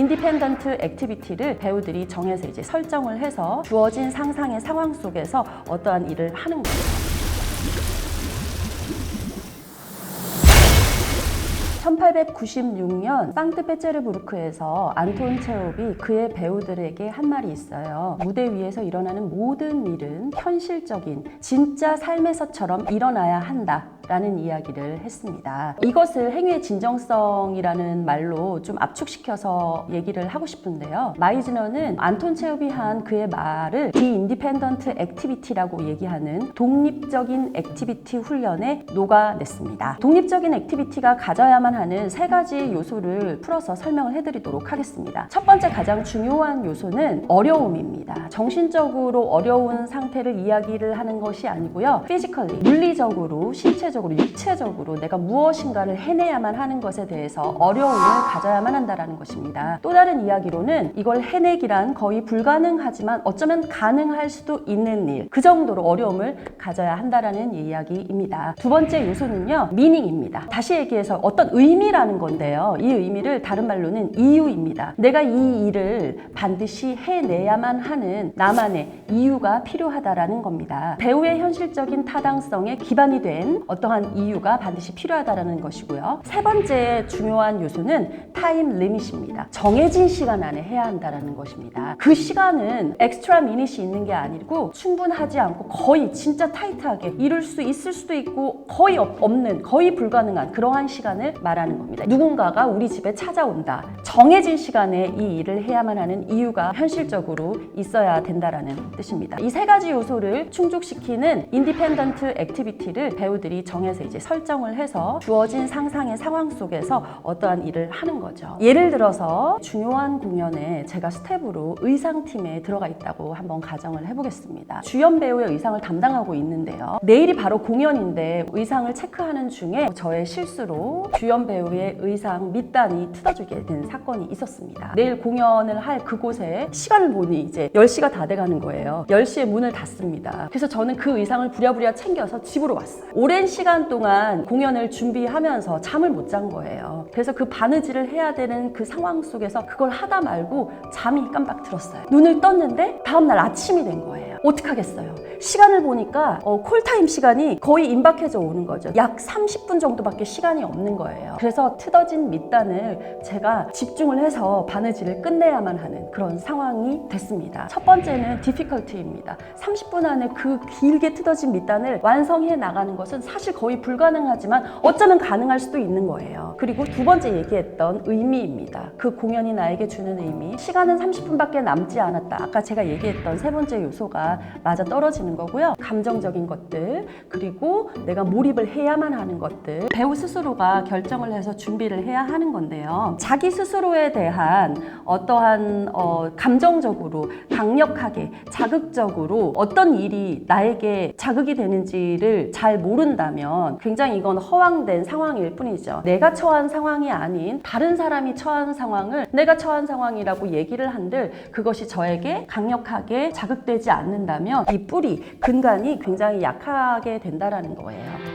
인디펜던트 액티비티를 배우들이 정해서 이제 설정을 해서 주어진 상상의 상황 속에서 어떠한 일을 하는 거예요. 1896년 상트페테르부르크에서 안톤 체홉이 그의 배우들에게 한 말이 있어요. 무대 위에서 일어나는 모든 일은 현실적인 진짜 삶에서처럼 일어나야 한다 라는 이야기를 했습니다. 이것을 행위의 진정성이라는 말로 좀 압축시켜서 얘기를 하고 싶은데요. 마이즈너는 안톤 체홉이 한 그의 말을 The Independent Activity라고 얘기하는 독립적인 액티비티 훈련에 녹아냈습니다. 독립적인 액티비티가 가져야만 하는 세 가지 요소를 풀어서 설명을 해드리도록 하겠습니다. 첫 번째 가장 중요한 요소는 어려움입니다. 정신적으로 어려운 상태를 이야기를 하는 것이 아니고요. 피지컬리, 물리적으로, 신체적으로, 육체적으로 내가 무엇인가를 해내야만 하는 것에 대해서 어려움을 가져야만 한다는 것입니다. 또 다른 이야기로는 이걸 해내기란 거의 불가능하지만 어쩌면 가능할 수도 있는 일, 그 정도로 어려움을 가져야 한다는 이야기입니다. 두 번째 요소는요, 미닝입니다. 다시 얘기해서 어떤 의미라는 건데요. 이 의미를 다른 말로는 이유입니다. 내가 이 일을 반드시 해내야만 하는 나만의 이유가 필요하다라는 겁니다. 배우의 현실적인 타당성에 기반이 된 어떠한 이유가 반드시 필요하다라는 것이고요. 세 번째 중요한 요소는 타임 리밋입니다. 정해진 시간 안에 해야 한다는 것입니다. 그 시간은 엑스트라 미닛이 있는 게 아니고 충분하지 않고 거의 진짜 타이트하게 이룰 수 있을 수도 있고 거의 없는, 거의 불가능한 그러한 시간을 말하는 겁니다. 누군가가 우리 집에 찾아온다. 정해진 시간에 이 일을 해야만 하는 이유가 현실적으로 있어야 된다라는 뜻입니다. 이 세 가지 요소를 충족시키는 인디펜던트 액티비티를 배우들이 정해서 이제 설정을 해서 주어진 상상의 상황 속에서 어떠한 일을 하는 거죠. 예를 들어서 중요한 공연에 제가 스텝으로 의상팀에 들어가 있다고 한번 가정을 해보겠습니다. 주연 배우의 의상을 담당하고 있는데요. 내일이 바로 공연인데 의상을 체크하는 중에 저의 실수로 주연 배우의 의상 밑단이 뜯어지게 된 사건이 있었습니다. 내일 공연을 할 그곳에 시간을 보니 이제 10시가 다 돼가는 거예요. 10시에 문을 닫습니다. 그래서 저는 그 의상을 부랴부랴 챙겨서 집으로 왔어요. 오랜 시간 동안 공연을 준비하면서 잠을 못 잔 거예요. 그래서 그 바느질을 해야 되는 그 상황 속에서 그걸 하다 말고 잠이 깜빡 들었어요. 눈을 떴는데 다음날 아침이 된 거예요. 어떡하겠어요? 시간을 보니까 콜타임 시간이 거의 임박해져 오는 거죠. 약 30분 정도밖에 시간이 없는 거예요. 그래서 트어진 밑단을 제가 집중을 해서 바느질을 끝내야만 하는 그런 상황이 됐습니다. 첫 번째는 difficulty입니다. 30분 안에 그 길게 트어진 밑단을 완성해 나가는 것은 사실 거의 불가능하지만 어쩌면 가능할 수도 있는 거예요. 그리고 두 번째 얘기했던 의미입니다. 그 공연이 나에게 주는 의미. 시간은 30분밖에 남지 않았다. 아까 제가 얘기했던 세 번째 요소가 맞아 떨어지는 거고요. 감정적인 것들, 그리고 내가 몰입을 해야만 하는 것들, 배우 스스로가 결정을 해서 준비를 해야 하는 건데요. 자기 스스로에 대한 어떠한 감정적으로 강력하게 자극적으로 어떤 일이 나에게 자극이 되는지를 잘 모른다면 굉장히 이건 허황된 상황일 뿐이죠. 내가 처한 상황이 아닌 다른 사람이 처한 상황을 내가 처한 상황이라고 얘기를 한들 그것이 저에게 강력하게 자극되지 않는다면 이 뿌리, 근간이 굉장히 약하게 된다라는 거예요.